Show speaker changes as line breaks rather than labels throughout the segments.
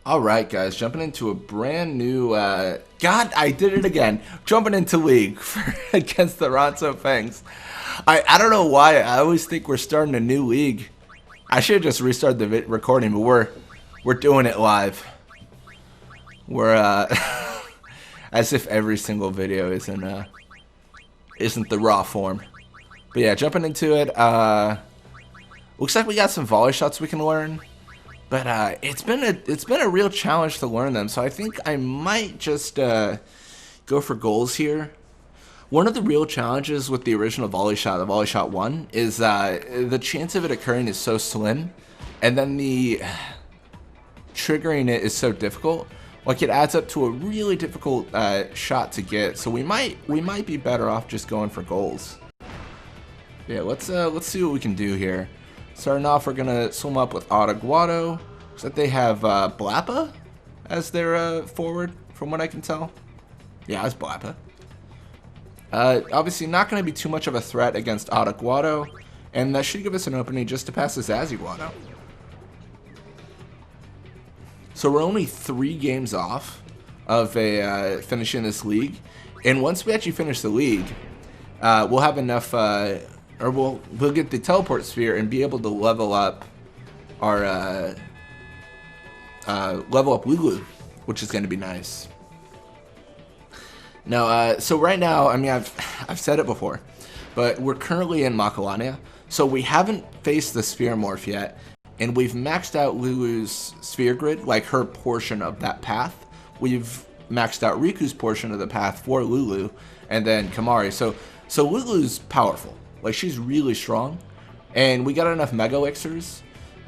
Alright guys, jumping into a brand new, God, I did it again. Jumping into League against the Ronso Fangs. I don't know why, I always think we're starting a new league. I should have just restarted the recording, but we're doing it live. We're, as if every single video isn't the raw form. But yeah, jumping into it, looks like we got some volley shots we can learn. But it's been a real challenge to learn them, so I think I might just go for goals here. One of the real challenges with the original volley shot, the volley shot 1, is the chance of it occurring is so slim, and then the triggering it is so difficult. Like, it adds up to a really difficult shot to get. So we might be better off just going for goals. Yeah, let's see what we can do here. Starting off, we're gonna swim up with Guado. Looks like they have Blappa as their forward, from what I can tell. Yeah, it's Blappa. Obviously, not going to be too much of a threat against Guado, and that should give us an opening just to pass the Zazzy Guado. So we're only 3 games off of finishing this league, and once we actually finish the league, we'll have enough. Or we'll get the teleport sphere and be able to level up our Lulu, which is going to be nice. Now, so right now, I mean, I've said it before, but we're currently in Macalania, so we haven't faced the sphere morph yet, and we've maxed out Lulu's sphere grid, like her portion of that path. We've maxed out Riku's portion of the path for Lulu, and then Kamari. So Lulu's powerful. Like, she's really strong, and we got enough Mega Elixirs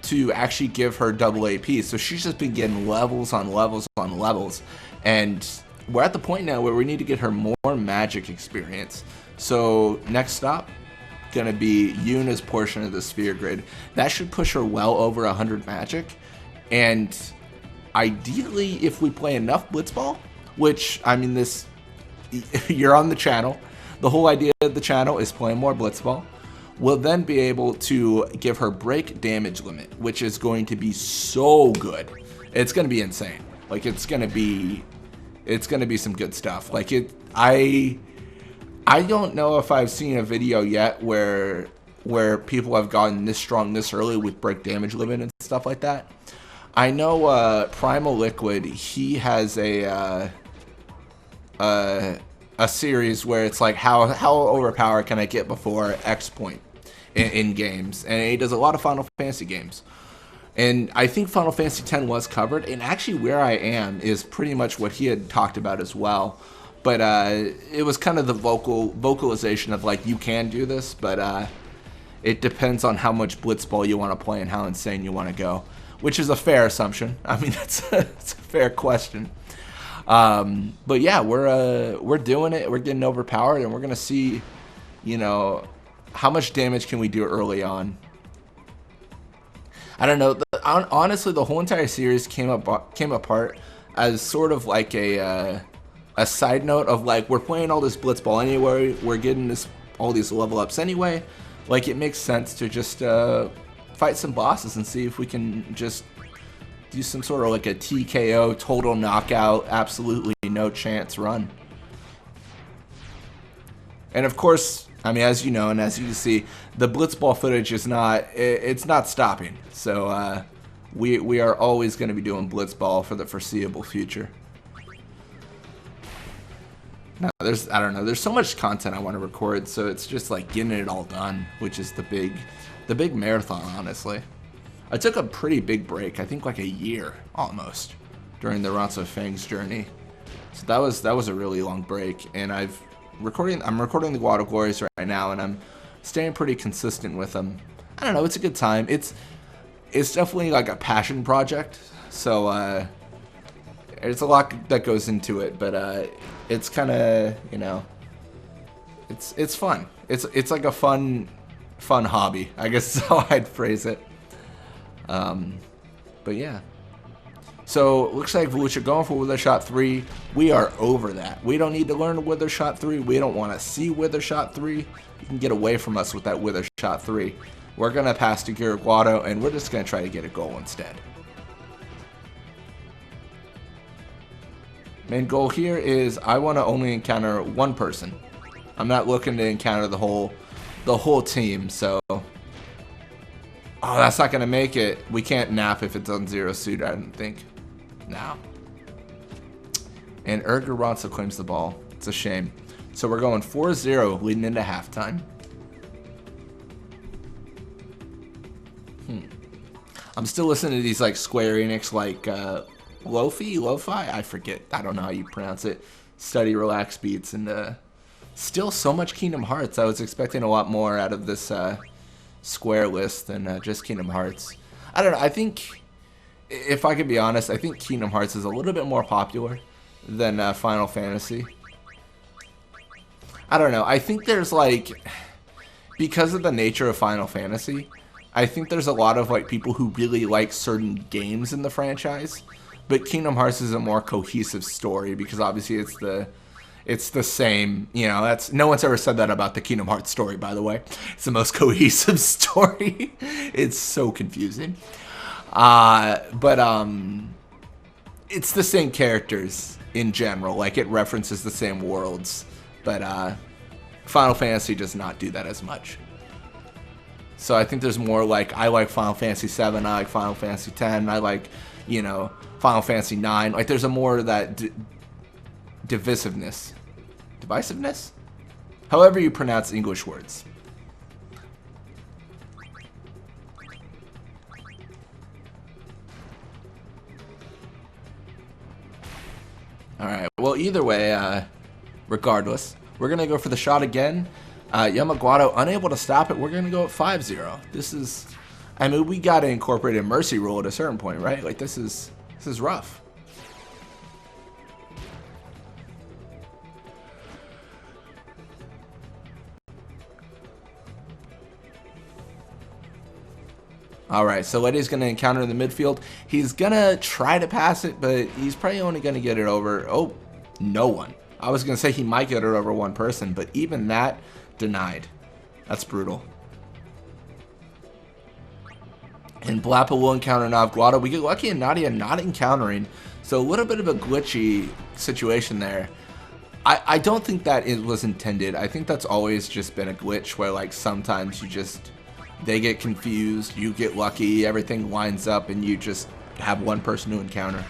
to actually give her double AP, so she's just been getting levels on levels on levels, and we're at the point now where we need to get her more magic experience. So next stop, gonna be Yuna's portion of the sphere grid. That should push her well over 100 magic, and ideally, if we play enough Blitzball, which, I mean, you're on the channel, the whole idea of the channel is playing more Blitzball. We'll then be able to give her break damage limit, which is going to be so good. It's going to be insane. Like, it's going to be some good stuff. Like, I don't know if I've seen a video yet where people have gotten this strong this early with break damage limit and stuff like that. I know Primal Liquid, he has a series where it's like how overpowered can I get before X point in games, and he does a lot of Final Fantasy games, and I think Final Fantasy X was covered, and actually Where I Am is pretty much what he had talked about as well, but it was kind of the vocalization of like, you can do this, but it depends on how much Blitzball you want to play and how insane you want to go, which is a fair assumption. I mean, it's a fair question. But yeah, we're doing it. We're getting overpowered, and we're gonna see, you know, how much damage can we do early on. I don't know. Honestly, the whole entire series came apart as sort of like a side note of like, we're playing all this Blitzball anyway. We're getting all these level ups anyway. Like, it makes sense to just fight some bosses and see if we can just do some sort of like a TKO, total knockout, absolutely no chance run. And of course, I mean, as you know, and as you can see, the Blitzball footage is it's not stopping. So we are always going to be doing Blitzball for the foreseeable future. Now, I don't know, there's so much content I want to record, so it's just like getting it all done, which is the big marathon, honestly. I took a pretty big break, I think like a year almost, during the Ronso Fangs journey. So that was a really long break, and I'm recording the Guado Glories right now, and I'm staying pretty consistent with them. I don't know, it's a good time. It's definitely like a passion project, so there's a lot that goes into it, but it's kind of, you know, it's fun. It's like a fun hobby, I guess is how I'd phrase it. But yeah. So, looks like Volusia going for Wither Shot 3. We are over that. We don't need to learn Wither Shot 3. We don't want to see Wither Shot 3. You can get away from us with that Wither Shot 3. We're going to pass to Guado, and we're just going to try to get a goal instead. Main goal here is I want to only encounter one person. I'm not looking to encounter the whole team, so... Oh, that's not going to make it. We can't nap if it's on 0 suit, I don't think. No. And Ronso claims the ball. It's a shame. So we're going 4-0 leading into halftime. I'm still listening to these like Square Enix like lo-fi, I forget. I don't know how you pronounce it. Study, relax beats, and still so much Kingdom Hearts. I was expecting a lot more out of this Square list than just Kingdom Hearts. I don't know. I think, if I could be honest, I think Kingdom Hearts is a little bit more popular than Final Fantasy. I don't know. I think there's like, because of the nature of Final Fantasy, I think there's a lot of like people who really like certain games in the franchise, but Kingdom Hearts is a more cohesive story because obviously it's the same, you know, that's no one's ever said that about the Kingdom Hearts story, by the way. It's the most cohesive story. It's so confusing. But it's the same characters in general, like it references the same worlds, but Final Fantasy does not do that as much. So I think there's more like, I like Final Fantasy 7, I like Final Fantasy 10, I like, you know, Final Fantasy 9. Like there's a more of that divisiveness. Divisiveness? However you pronounce English words. Alright, well either way, regardless, we're going to go for the shot again. Guado unable to stop it. We're going to go at 5-0. This is, I mean, we got to incorporate a mercy rule at a certain point, right? Like this is rough. Alright, so Letty's going to encounter in the midfield. He's going to try to pass it, but he's probably only going to get it over, oh, no one. I was going to say he might get it over one person, but even that, denied. That's brutal. And Blappa will encounter Guado. We get lucky in Nadia not encountering, so a little bit of a glitchy situation there. I don't think that it was intended. I think that's always just been a glitch where like sometimes you just, they get confused, you get lucky, everything lines up, and you just have one person to encounter.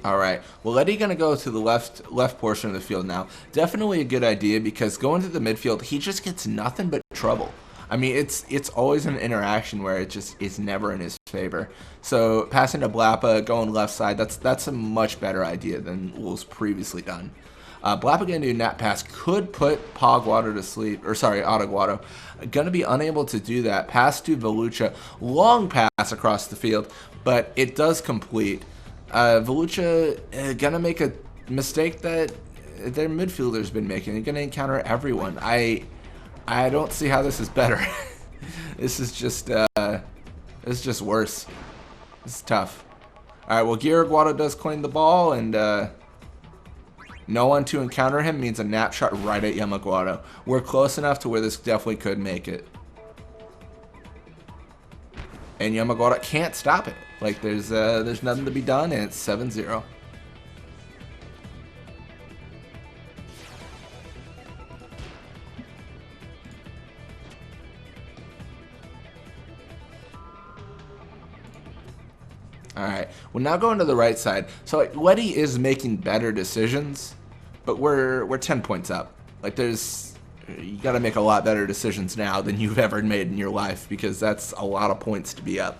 All right, well, Letty gonna go to the left portion of the field now. Definitely a good idea because going to the midfield, he just gets nothing but trouble. I mean, it's always an interaction where it just is never in his favor. So passing to Blappa, going left side, that's a much better idea than was previously done. Blappa gonna do net pass, could put Guado to sleep, or sorry, Guado. Gonna be unable to do that. Pass to Velucha, long pass across the field, but it does complete. Velucha gonna make a mistake that their midfielder's been making. They're gonna encounter everyone. I don't see how this is better. This is just worse. This is tough. All right, well, Guado does claim the ball, and no one to encounter him means a nap shot right at Guado. We're close enough to where this definitely could make it. And Guado can't stop it. Like there's nothing to be done, and it's 7-0. All right, we're now going to the right side. So like, Letty is making better decisions, but we're 10 points up. Like you got to make a lot better decisions now than you've ever made in your life because that's a lot of points to be up.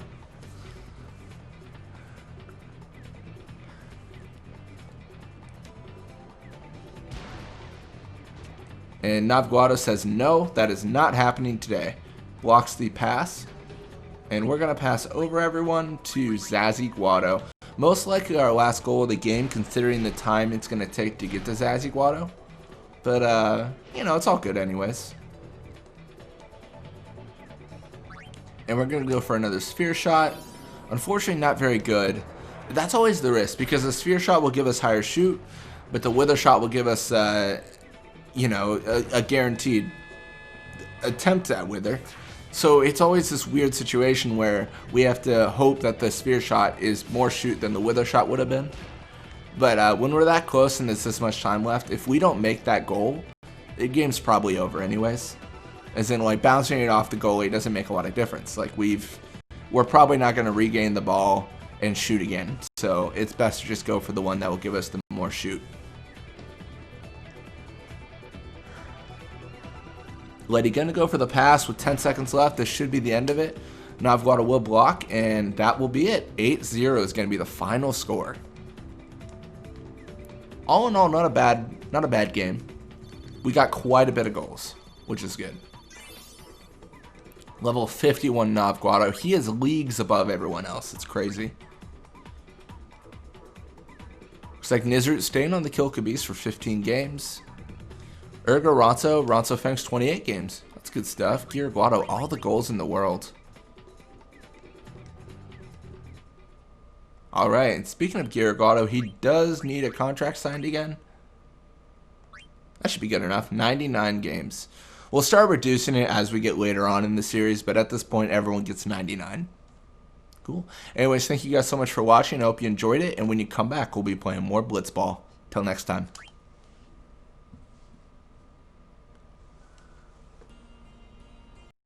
And Guado says, no, that is not happening today. Blocks the pass. And we're going to pass over everyone to Zazzy Guado. Most likely our last goal of the game, considering the time it's going to take to get to Zazzy Guado. But, you know, it's all good anyways. And we're going to go for another sphere shot. Unfortunately, not very good. That's always the risk, because the sphere shot will give us higher shoot, but the wither shot will give us, you know, a guaranteed attempt at wither. So it's always this weird situation where we have to hope that the sphere shot is more shoot than the wither shot would have been. But when we're that close and there's this much time left, if we don't make that goal, the game's probably over anyways. As in, like, bouncing it off the goalie doesn't make a lot of difference. Like, we're probably not going to regain the ball and shoot again. So it's best to just go for the one that will give us the more shoot. Letty gonna go for the pass with 10 seconds left. This should be the end of it. Now Guado will block, and that will be it. 8-0 is gonna be the final score. All in all, not a bad game. We got quite a bit of goals, which is good. Level 51 Guado. He is leagues above everyone else. It's crazy. Looks like Nizrut staying on the kill caboose for 15 games. Ergo Ronso Feng's 28 games. That's good stuff. Guado, all the goals in the world. Alright, and speaking of Guado, he does need a contract signed again. That should be good enough. 99 games. We'll start reducing it as we get later on in the series, but at this point, everyone gets 99. Cool. Anyways, thank you guys so much for watching. I hope you enjoyed it, and when you come back, we'll be playing more Blitzball. Till next time.